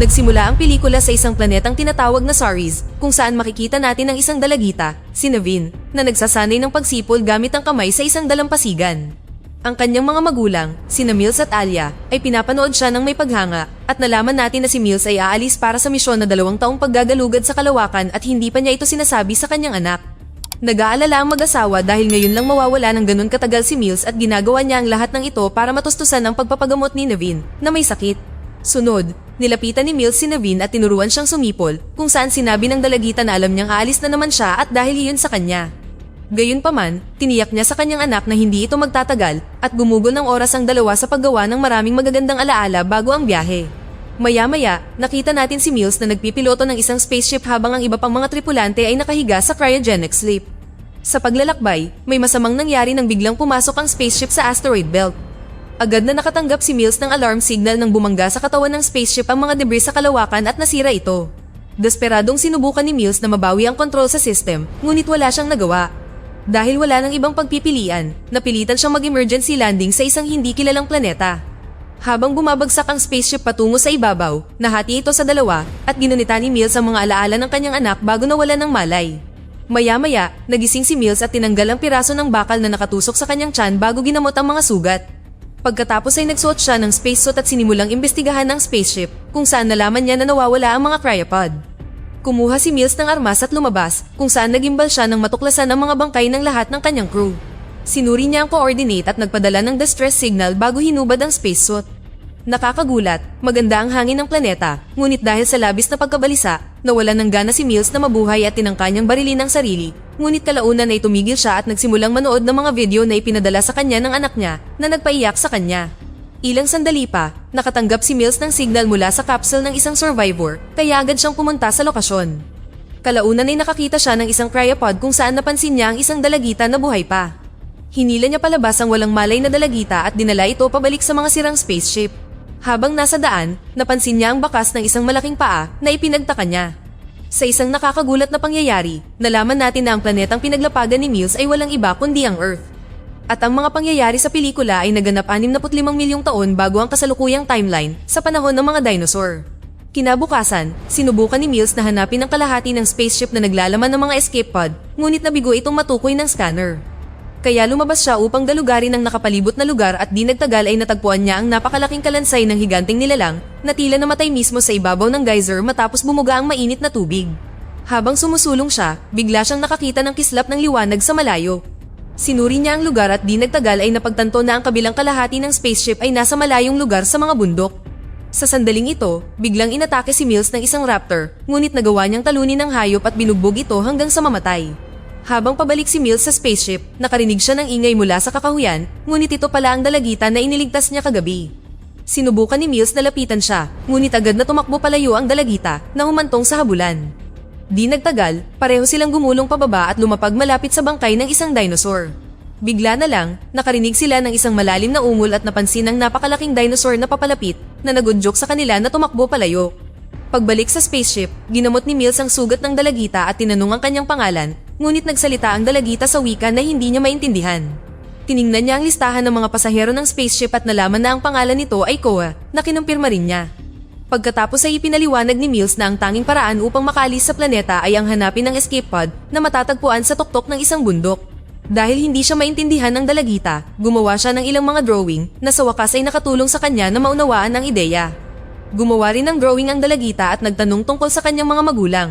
Nagsimula ang pelikula sa isang planetang tinatawag na Saris, kung saan makikita natin ang isang dalagita, si Naveen, na nagsasanay ng pagsipol gamit ang kamay sa isang dalampasigan. Ang kanyang mga magulang, sina Mills at Alia, ay pinapanood siya ng may paghanga, at nalaman natin na si Mills ay aalis para sa misyon na 2 taong paggagalugad sa kalawakan at hindi pa niya ito sinasabi sa kanyang anak. Nag-aalala ang mag-asawa dahil ngayon lang mawawala ng ganun katagal si Mills at ginagawa niya ang lahat ng ito para matustusan ang pagpapagamot ni Naveen, na may sakit. Sunod, nilapitan ni Mills si Naveen at tinuruan siyang sumipol, kung saan sinabi ng dalagita na alam niyang aalis na naman siya at dahil iyon sa kanya. Gayunpaman, tiniyak niya sa kanyang anak na hindi ito magtatagal at gumugol ng oras ang dalawa sa paggawa ng maraming magagandang alaala bago ang biyahe. Maya-maya, nakita natin si Mills na nagpipiloto ng isang spaceship habang ang iba pang mga tripulante ay nakahiga sa cryogenic sleep. Sa paglalakbay, may masamang nangyari nang biglang pumasok ang spaceship sa asteroid belt. Agad na nakatanggap si Mills ng alarm signal nang bumangga sa katawan ng spaceship ang mga debris sa kalawakan at nasira ito. Desperadong sinubukan ni Mills na mabawi ang control sa system, ngunit wala siyang nagawa. Dahil wala ng ibang pagpipilian, napilitan siyang mag-emergency landing sa isang hindi kilalang planeta. Habang bumabagsak ang spaceship patungo sa ibabaw, nahati ito sa 2 at ginunita ni Mills ang mga alaala ng kanyang anak bago nawalan ng malay. Maya-maya, nagising si Mills at tinanggal ang piraso ng bakal na nakatusok sa kanyang tiyan bago ginamot ang mga sugat. Pagkatapos ay nagsuot siya ng spacesuit at sinimulang imbestigahan ng spaceship kung saan nalaman niya na nawawala ang mga cryopod. Kumuha si Mills ng armas at lumabas kung saan nagimbal siya nang matuklasan ang mga bangkay ng lahat ng kanyang crew. Sinuri niya ang coordinate at nagpadala ng distress signal bago hinubad ang spacesuit. Nakakagulat, maganda ang hangin ng planeta, ngunit dahil sa labis na pagkabalisa, nawalan ng gana si Mills na mabuhay at tinangka niyang barilin ang sarili. Ngunit kalaunan ay tumigil siya at nagsimulang manood ng mga video na ipinadala sa kanya ng anak niya na nagpaiyak sa kanya. Ilang sandali pa, nakatanggap si Mills ng signal mula sa capsule ng isang survivor, kaya agad siyang pumunta sa lokasyon. Kalaunan ay nakakita siya ng isang cryopod kung saan napansin niya ang isang dalagita na buhay pa. Hinila niya palabas ang walang malay na dalagita at dinala ito pabalik sa mga sirang spaceship. Habang nasa daan, napansin niya ang bakas ng isang malaking paa na ipinagtaka niya. Sa isang nakakagulat na pangyayari, nalaman natin na ang planetang pinaglapagan ni Mills ay walang iba kundi ang Earth. At ang mga pangyayari sa pelikula ay naganap 65 milyong taon bago ang kasalukuyang timeline sa panahon ng mga dinosaur. Kinabukasan, sinubukan ni Mills na hanapin ang kalahati ng spaceship na naglalaman ng mga escape pod, ngunit nabigo itong matukoy ng scanner. Kaya lumabas siya upang galugarin ang nakapalibot na lugar at di nagtagal ay natagpuan niya ang napakalaking kalansay ng higanting nilalang na tila namatay mismo sa ibabaw ng geyser matapos bumuga ang mainit na tubig. Habang sumusulong siya, bigla siyang nakakita ng kislap ng liwanag sa malayo. Sinuri niya ang lugar at di nagtagal ay napagtanto na ang kabilang kalahati ng spaceship ay nasa malayong lugar sa mga bundok. Sa sandaling ito, biglang inatake si Mills ng isang raptor, ngunit nagawa niyang talunin ng hayop at binugbog ito hanggang sa mamatay. Habang pabalik si Mills sa spaceship, nakarinig siya ng ingay mula sa kakahuyan, ngunit ito pala ang dalagita na iniligtas niya kagabi. Sinubukan ni Mills na lapitan siya, ngunit agad na tumakbo palayo ang dalagita na humantong sa habulan. Di nagtagal, pareho silang gumulong pababa at lumapag malapit sa bangkay ng isang dinosaur. Bigla na lang, nakarinig sila ng isang malalim na ungol at napansin ang napakalaking dinosaur na papalapit na nagudyok sa kanila na tumakbo palayo. Pagbalik sa spaceship, ginamot ni Mills ang sugat ng dalagita at tinanong ang kanyang pangalan, ngunit nagsalita ang dalagita sa wika na hindi niya maintindihan. Tiningnan niya ang listahan ng mga pasahero ng spaceship at nalaman na ang pangalan nito ay Koa, na kinumpirma rin niya. Pagkatapos ay ipinaliwanag ni Mills na ang tanging paraan upang makaalis sa planeta ay ang hanapin ng escape pod na matatagpuan sa tuktok ng isang bundok. Dahil hindi siya maintindihan ng dalagita, gumawa siya ng ilang mga drawing na sa wakas ay nakatulong sa kanya na maunawaan ang ideya. Gumawa rin ng drawing ang dalagita at nagtanong tungkol sa kanyang mga magulang.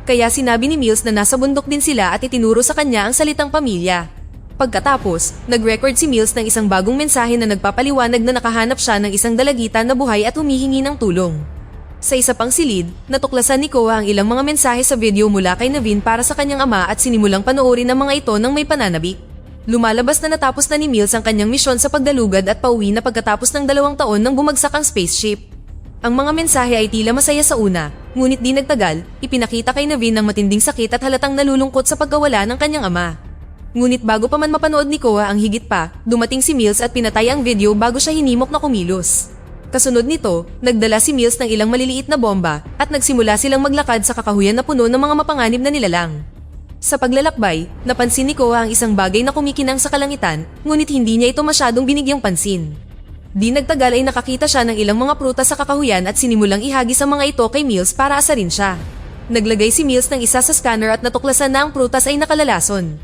Kaya sinabi ni Mills na nasa bundok din sila at itinuro sa kanya ang salitang pamilya. Pagkatapos, nag-record si Mills ng isang bagong mensahe na nagpapaliwanag na nakahanap siya ng isang dalagita na buhay at humihingi ng tulong. Sa isa pang silid, natuklasan ni Koa ang ilang mga mensahe sa video mula kay Naveen para sa kanyang ama at sinimulang panoorin ang mga ito ng may pananabik. Lumalabas na natapos na ni Mills ang kanyang misyon sa pagdalugad at pauwi na pagkatapos ng 2 taon nang bumagsak ang spaceship. Ang mga mensahe ay tila masaya sa una, ngunit di nagtagal, ipinakita kay Naveen ng matinding sakit at halatang nalulungkot sa pagkawala ng kanyang ama. Ngunit bago pa man mapanood ni Koa ang higit pa, dumating si Mills at pinatay ang video bago siya hinimok na kumilos. Kasunod nito, nagdala si Mills ng ilang maliliit na bomba at nagsimula silang maglakad sa kakahuyan na puno ng mga mapanganib na nilalang. Sa paglalakbay, napansin ni Koa ang isang bagay na kumikinang sa kalangitan, ngunit hindi niya ito masyadong binigyang pansin. Di nagtagal ay nakakita siya ng ilang mga prutas sa kakahuyan at sinimulang ihagis ang mga ito kay Mills para asarin siya. Naglagay si Mills ng isa sa scanner at natuklasan na ang prutas ay nakalalason.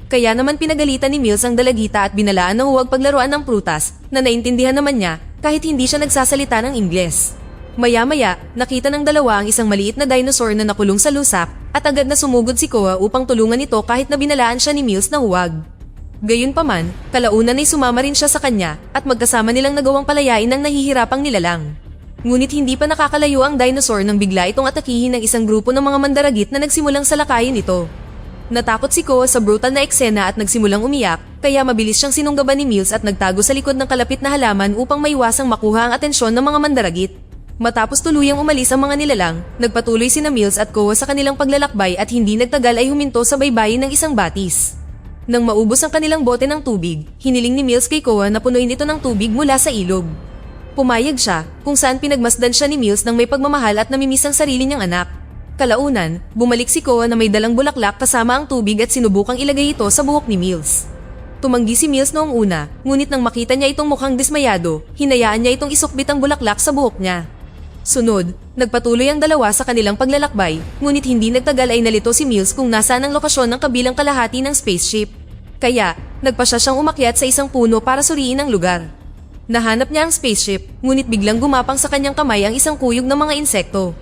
Kaya naman pinagalitan ni Mills ang dalagita at binalaan na huwag paglaruan ng prutas na naintindihan naman niya kahit hindi siya nagsasalita ng Ingles. Maya-maya, nakita ng dalawa ang isang maliit na dinosaur na nakulong sa lusak at agad na sumugod si Koa upang tulungan ito kahit na binalaan siya ni Mills na huwag. Gayunpaman, kalaunan ay sumama rin siya sa kanya at magkasama nilang nagawang palayain ng nahihirapang nilalang. Ngunit hindi pa nakakalayo ang dinosaur nang bigla itong atakihin ng isang grupo ng mga mandaragit na nagsimulang salakayin ito. Natakot si Koa sa brutal na eksena at nagsimulang umiyak, kaya mabilis siyang sinunggaban ni Mills at nagtago sa likod ng kalapit na halaman upang maiwasang makuha ang atensyon ng mga mandaragit. Matapos tuluyang umalis ang mga nilalang, nagpatuloy sina Mills at Koa sa kanilang paglalakbay at hindi nagtagal ay huminto sa baybayin ng isang batis. Nang maubos ang kanilang bote ng tubig, hiniling ni Mills kay Koa na punuin ito ng tubig mula sa ilog. Pumayag siya, kung saan pinagmasdan siya ni Mills ng may pagmamahal at namimiss ang sarili niyang anak. Kalaunan, bumalik si Koa na may dalang bulaklak kasama ang tubig at sinubukang ilagay ito sa buhok ni Mills. Tumanggi si Mills noong una, ngunit nang makita niya itong mukhang dismayado, hinayaan niya itong isukbit ang bulaklak sa buhok niya. Sunod, nagpatuloy ang dalawa sa kanilang paglalakbay, ngunit hindi nagtagal ay nalito si Mills kung nasaan ang lokasyon ng kabilang kalahati ng spaceship. Kaya, nagpasya siyang umakyat sa isang puno para suriin ang lugar. Nahanap niya ang spaceship, ngunit biglang gumapang sa kanyang kamay ang isang kuyog ng mga insekto.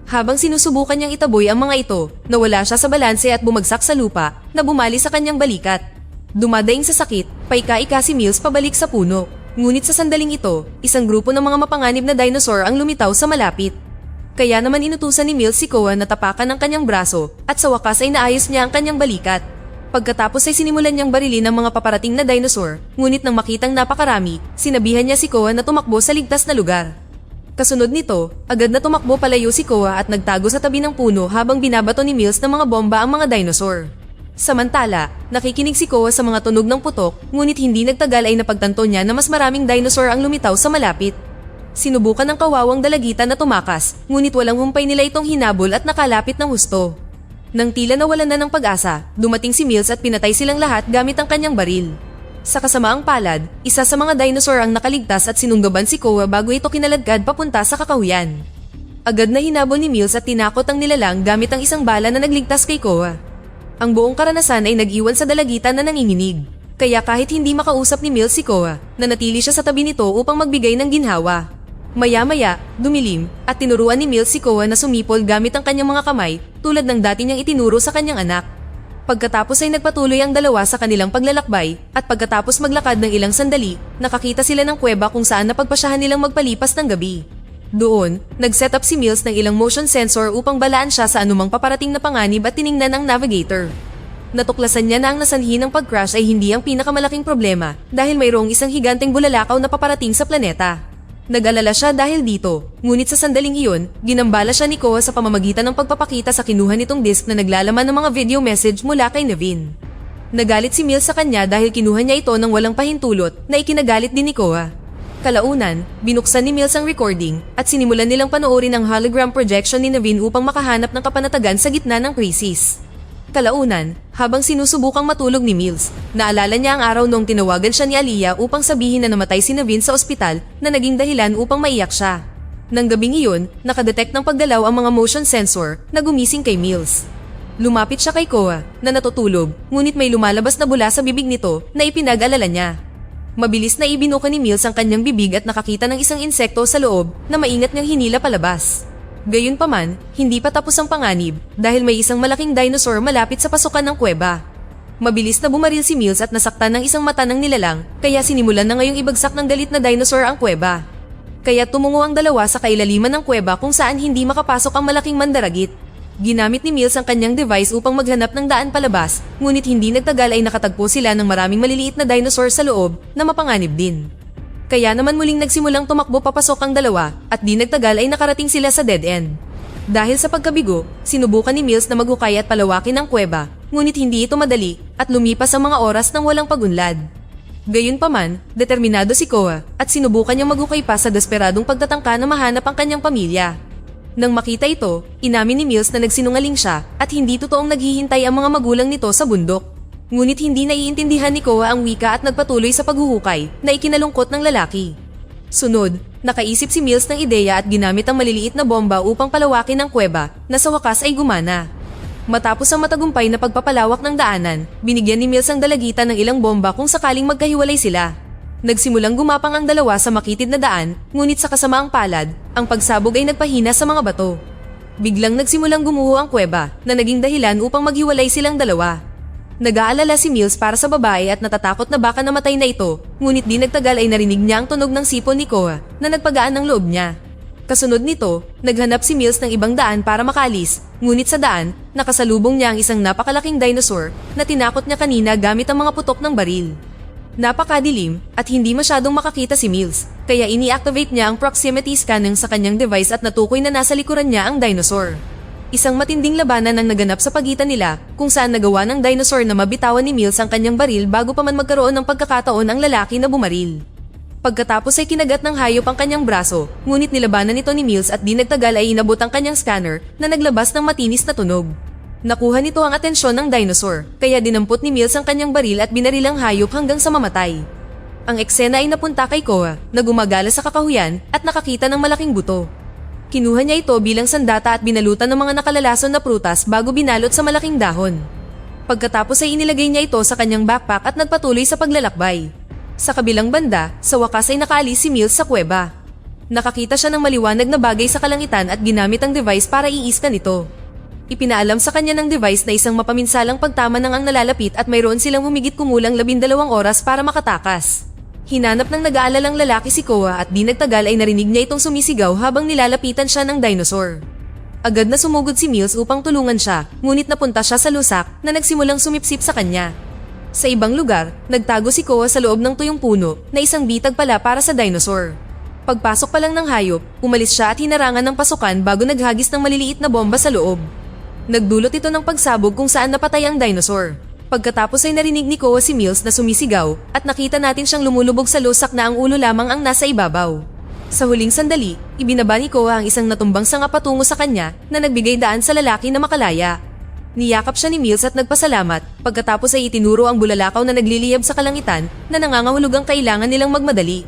Habang sinusubukan niyang itaboy ang mga ito, nawala siya sa balanse at bumagsak sa lupa na bumali sa kanyang balikat. Dumadaing sa sakit, paika-ika si Mills pabalik sa puno. Ngunit sa sandaling ito, isang grupo ng mga mapanganib na dinosaur ang lumitaw sa malapit. Kaya naman inutusan ni Mills si Koa na tapakan ang kanyang braso at sa wakas ay naayos niya ang kanyang balikat. Pagkatapos ay sinimulan niyang barilin ang mga paparating na dinosaur, ngunit nang makitang napakarami, sinabihan niya si Koa na tumakbo sa ligtas na lugar. Kasunod nito, agad na tumakbo palayo si Koa at nagtago sa tabi ng puno habang binabato ni Mills ng mga bomba ang mga dinosaur. Samantala, nakikinig si Koa sa mga tunog ng putok, ngunit hindi nagtagal ay napagtanto niya na mas maraming dinosaur ang lumitaw sa malapit. Sinubukan ng kawawang dalagita na tumakas, ngunit walang humpay nila itong hinabol at nakalapit ng husto. Nang tila nawalan na ng pag-asa, dumating si Mills at pinatay silang lahat gamit ang kanyang baril. Sa kasamaang palad, isa sa mga dinosaur ang nakaligtas at sinunggaban si Koa bago ito kinaladkad papunta sa kakahuyan. Agad na hinabol ni Mills at tinakot ang nilalang gamit ang isang bala na nagligtas kay Koa. Ang buong karanasan ay nag-iwan sa dalagita na nanginginig. Kaya kahit hindi makausap ni Mills si Koa, nanatili siya sa tabi nito upang magbigay ng ginhawa. Maya-maya, dumilim, at tinuruan ni Mills si Koa na sumipol gamit ang kanyang mga kamay tulad ng dati niyang itinuro sa kanyang anak. Pagkatapos ay nagpatuloy ang dalawa sa kanilang paglalakbay at pagkatapos maglakad ng ilang sandali, nakakita sila ng kuweba kung saan napagpasyahan nilang magpalipas ng gabi. Doon, nag-set up si Mills ng ilang motion sensor upang balaan siya sa anumang paparating na panganib at tiningnan ang navigator. Natuklasan niya na ang nasanhi ng pag-crash ay hindi ang pinakamalaking problema dahil mayroong isang higanteng bulalakaw na paparating sa planeta. Nag-alala siya dahil dito, ngunit sa sandaling iyon, ginambala siya ni Koa sa pamamagitan ng pagpapakita sa kinuha nitong disk na naglalaman ng mga video message mula kay Naveen. Nagalit si Mills sa kanya dahil kinuha niya ito ng walang pahintulot na ikinagalit din ni Koa. Kalaunan, binuksan ni Mills ang recording at sinimulan nilang panoorin ang hologram projection ni Naveen upang makahanap ng kapanatagan sa gitna ng krisis. Kalaunan, habang sinusubukang matulog ni Mills, naalala niya ang araw noong tinawagan siya ni Aliyah upang sabihin na namatay si Naveen sa ospital na naging dahilan upang maiyak siya. Nang gabing iyon, nakadetect ng paggalaw ang mga motion sensor na gumising kay Mills. Lumapit siya kay Koa na natutulog, ngunit may lumalabas na bula sa bibig nito na ipinag-alala niya. Mabilis na ibinuka ni Mills ang kanyang bibig at nakakita ng isang insekto sa loob na maingat niyang hinila palabas. Gayunpaman, hindi pa tapos ang panganib dahil may isang malaking dinosaur malapit sa pasukan ng kuweba. Mabilis na bumaril si Mills at nasaktan ng isang mata ng nilalang kaya sinimulan na ngayong ibagsak ng galit na dinosaur ang kuweba. Kaya tumungo ang dalawa sa kailaliman ng kuweba kung saan hindi makapasok ang malaking mandaragit. Ginamit ni Mills ang kanyang device upang maghanap ng daan palabas, ngunit hindi nagtagal ay nakatagpo sila ng maraming maliliit na dinosaur sa loob na mapanganib din. Kaya naman muling nagsimulang tumakbo papasok ang dalawa at di nagtagal ay nakarating sila sa dead end. Dahil sa pagkabigo, sinubukan ni Mills na maghukay at palawakin ang kuweba, ngunit hindi ito madali at lumipas ang mga oras ng walang pagunlad. Gayunpaman, determinado si Koa at sinubukan niyang maghukay pa sa desperadong pagtatangka na mahanap ang kanyang pamilya. Nang makita ito, inamin ni Mills na nagsinungaling siya at hindi totoong naghihintay ang mga magulang nito sa bundok. Ngunit hindi naiintindihan ni Koa ang wika at nagpatuloy sa paghuhukay na ikinalungkot ng lalaki. Sunod, nakaisip si Mills ng ideya at ginamit ang maliliit na bomba upang palawakin ang kuweba na sa wakas ay gumana. Matapos ang matagumpay na pagpapalawak ng daanan, binigyan ni Mills ang dalagita ng ilang bomba kung sakaling magkahiwalay sila. Nagsimulang gumapang ang dalawa sa makitid na daan, ngunit sa kasamaang palad, ang pagsabog ay nagpahina sa mga bato. Biglang nagsimulang gumuho ang kuweba na naging dahilan upang maghiwalay silang dalawa. Nag-aalala si Mills para sa babae at natatakot na baka namatay na ito, ngunit di nagtagal ay narinig niya ang tunog ng sipon ni Koa na nagpagaan ng loob niya. Kasunod nito, naghanap si Mills ng ibang daan para makaalis, ngunit sa daan, nakasalubong niya ang isang napakalaking dinosaur na tinakot niya kanina gamit ang mga putok ng baril. Napakadilim at hindi masyadong makakita si Mills, kaya ini-activate niya ang proximity scanning sa kanyang device at natukoy na nasa likuran niya ang dinosaur. Isang matinding labanan ang naganap sa pagitan nila kung saan nagawa ng dinosaur na mabitawan ni Mills ang kanyang baril bago pa man magkaroon ng pagkakataon ang lalaki na bumaril. Pagkatapos ay kinagat ng hayop ang kanyang braso, ngunit nilabanan ito ni Mills at di nagtagal ay inabot ang kanyang scanner na naglabas ng matinis na tunog. Nakuha nito ang atensyon ng dinosaur, kaya dinampot ni Mills ang kanyang baril at binaril ang hayop hanggang sa mamatay. Ang eksena ay napunta kay Koa na gumagala sa kakahuyan at nakakita ng malaking buto. Kinuha niya ito bilang sandata at binalutan ng mga nakalalason na prutas bago binalot sa malaking dahon. Pagkatapos ay inilagay niya ito sa kanyang backpack at nagpatuloy sa paglalakbay. Sa kabilang banda, sa wakas ay nakaalis si Mills sa kuweba. Nakakita siya ng maliwanag na bagay sa kalangitan at ginamit ang device para iiskan ito. Ipinaalam sa kanya ng device na isang mapaminsalang pagtama ng ang nalalapit at mayroon silang humigit kumulang 12 oras para makatakas. Hinanap ng nag-aalalang lalaki si Koa at di nagtagal ay narinig niya itong sumisigaw habang nilalapitan siya ng dinosaur. Agad na sumugod si Mills upang tulungan siya, ngunit napunta siya sa lusak na nagsimulang sumipsip sa kanya. Sa ibang lugar, nagtago si Koa sa loob ng tuyong puno na isang bitag pala para sa dinosaur. Pagpasok pa lang ng hayop, umalis siya at hinarangan ng pasukan bago naghagis ng maliliit na bomba sa loob. Nagdulot ito ng pagsabog kung saan napatay ang dinosaur. Pagkatapos ay narinig ni Koa si Mills na sumisigaw at nakita natin siyang lumulubog sa lusak na ang ulo lamang ang nasa ibabaw. Sa huling sandali, ibinaba ni Koa ang isang natumbang sanga patungo sa kanya na nagbigay daan sa lalaki na makalaya. Niyakap siya ni Mills at nagpasalamat, pagkatapos ay itinuro ang bulalakaw na nagliliyab sa kalangitan na nangangahulugang kailangan nilang magmadali.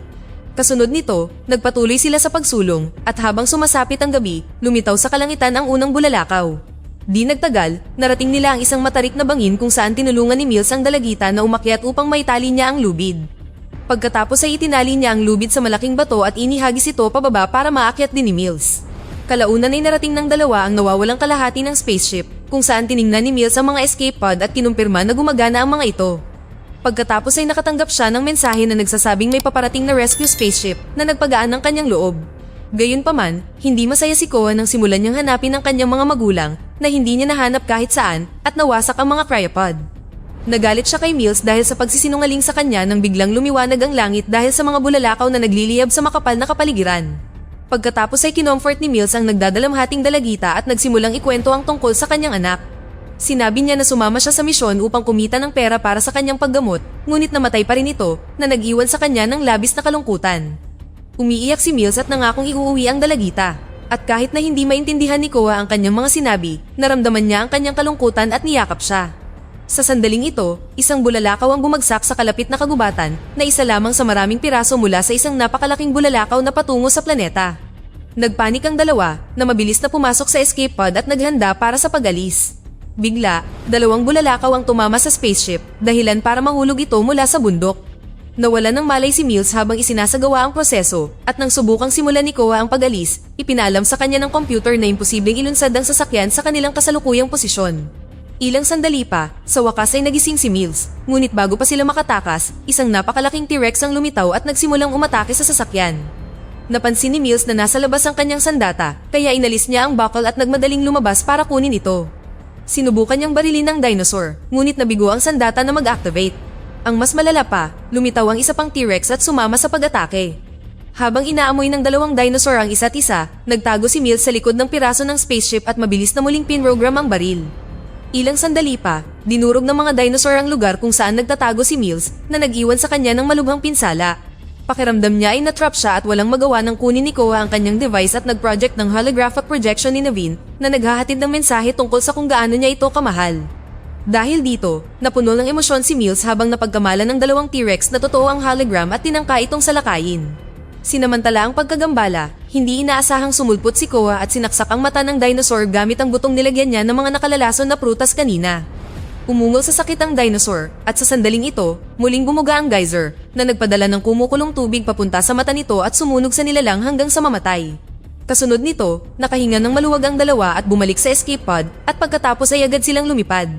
Kasunod nito, nagpatuloy sila sa pagsulong at habang sumasapit ang gabi, lumitaw sa kalangitan ang unang bulalakaw. Di nagtagal, narating nila ang isang matarik na bangin kung saan tinulungan ni Mills ang dalagita na umakyat upang maitali niya ang lubid. Pagkatapos ay itinali niya ang lubid sa malaking bato at inihagis ito pababa para maakyat din ni Mills. Kalaunan ay narating ng dalawa ang nawawalang kalahati ng spaceship kung saan tiningnan ni Mills ang mga escape pod at kinumpirma na gumagana ang mga ito. Pagkatapos ay nakatanggap siya ng mensahe na nagsasabing may paparating na rescue spaceship na nagpagaan ng kanyang loob. Gayunpaman, hindi masaya si Koa nang simulan niyang hanapin ang kanyang mga magulang na hindi niya nahanap kahit saan at nawasak ang mga cryopod. Nagalit siya kay Mills dahil sa pagsisinungaling sa kanya nang biglang lumiwanag ang langit dahil sa mga bulalakaw na nagliliyab sa makapal na kapaligiran. Pagkatapos ay kinomfort ni Mills ang nagdadalamhating dalagita at nagsimulang ikwento ang tungkol sa kanyang anak. Sinabi niya na sumama siya sa misyon upang kumita ng pera para sa kanyang paggamot, ngunit namatay pa rin ito na nag-iwan sa kanya ng labis na kalungkutan. Umiiyak si Mills at nangakong iuuwi ang dalagita. At kahit na hindi maintindihan ni Koa ang kanyang mga sinabi, naramdaman niya ang kanyang kalungkutan at niyakap siya. Sa sandaling ito, isang bulalakaw ang bumagsak sa kalapit na kagubatan na isa lamang sa maraming piraso mula sa isang napakalaking bulalakaw na patungo sa planeta. Nagpanik ang dalawa na mabilis na pumasok sa escape pod at naghanda para sa pag-alis. Bigla, 2 bulalakaw ang tumama sa spaceship, dahilan para mahulog ito mula sa bundok. Nawala ng malay si Mills habang isinasagawa ang proseso at nang subukang simulan ni Koa ang pag-alis, ipinaalam sa kanya ng computer na imposibleng ilunsad ang sasakyan sa kanilang kasalukuyang posisyon. Ilang sandali pa, sa wakas ay nagising si Mills, ngunit bago pa sila makatakas, isang napakalaking T-Rex ang lumitaw at nagsimulang umatake sa sasakyan. Napansin ni Mills na nasa labas ang kanyang sandata, kaya inalis niya ang buckle at nagmadaling lumabas para kunin ito. Sinubukan niyang barilin ng dinosaur, ngunit nabigo ang sandata na mag-activate. Ang mas malala pa, lumitaw ang isa pang T-Rex at sumama sa pag-atake. Habang inaamoy ng 2 dinosaur ang isa't isa, nagtago si Mills sa likod ng piraso ng spaceship at mabilis na muling pinrogram ang baril. Ilang sandali pa, dinurog ng mga dinosaur ang lugar kung saan nagtatago si Mills na nag-iwan sa kanya ng malubhang pinsala. Pakiramdam niya ay natrap siya at walang magawa ng kunin ni Koa ang kanyang device at nag-project ng holographic projection ni Naveen na naghahatid ng mensahe tungkol sa kung gaano niya ito kamahal. Dahil dito, napuno ng emosyon si Mills habang napagkamalan ng 2 T-Rex na totoo ang hologram at tinangka itong salakayin. Sinamantala ang pagkagambala, hindi inaasahang sumulpot si Koa at sinaksak ang mata ng dinosaur gamit ang butong nilagyan niya ng mga nakalalason na prutas kanina. Umungol sa sakit ang dinosaur at sa sandaling ito, muling bumuga ang geyser na nagpadala ng kumukulong tubig papunta sa mata nito at sumunog sa nilalang hanggang sa mamatay. Kasunod nito, nakahinga ng maluwag ang dalawa at bumalik sa escape pod at pagkatapos ay agad silang lumipad.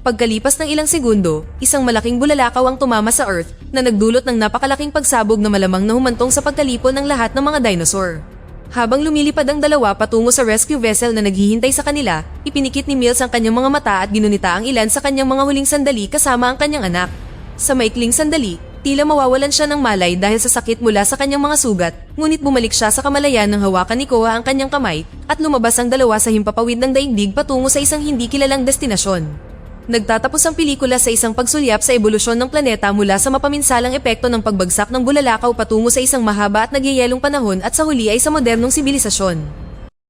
Pagkalipas ng ilang segundo, isang malaking bulalakaw ang tumama sa Earth na nagdulot ng napakalaking pagsabog na malamang na humantong sa pagkalipon ng lahat ng mga dinosaur. Habang lumilipad ang dalawa patungo sa rescue vessel na naghihintay sa kanila, ipinikit ni Mills ang kanyang mga mata at ginunita ang ilan sa kanyang mga huling sandali kasama ang kanyang anak. Sa maikling sandali, tila mawawalan siya ng malay dahil sa sakit mula sa kanyang mga sugat, ngunit bumalik siya sa kamalayan nang hawakan ni Koa ang kanyang kamay at lumabas ang dalawa sa himpapawid ng daigdig patungo sa isang hindi kilalang destinasyon. Nagtatapos ang pelikula sa isang pagsulyap sa ebolusyon ng planeta mula sa mapaminsalang epekto ng pagbagsak ng bulalakaw patungo sa isang mahaba at nagyayelong panahon at sa huli ay sa modernong sibilisasyon.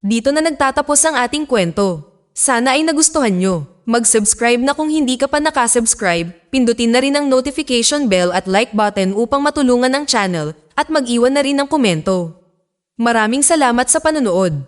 Dito na nagtatapos ang ating kwento. Sana ay nagustuhan nyo. Mag-subscribe na kung hindi ka pa nakasubscribe, pindutin na rin ang notification bell at like button upang matulungan ang channel at mag-iwan na rin ng komento. Maraming salamat sa panonood.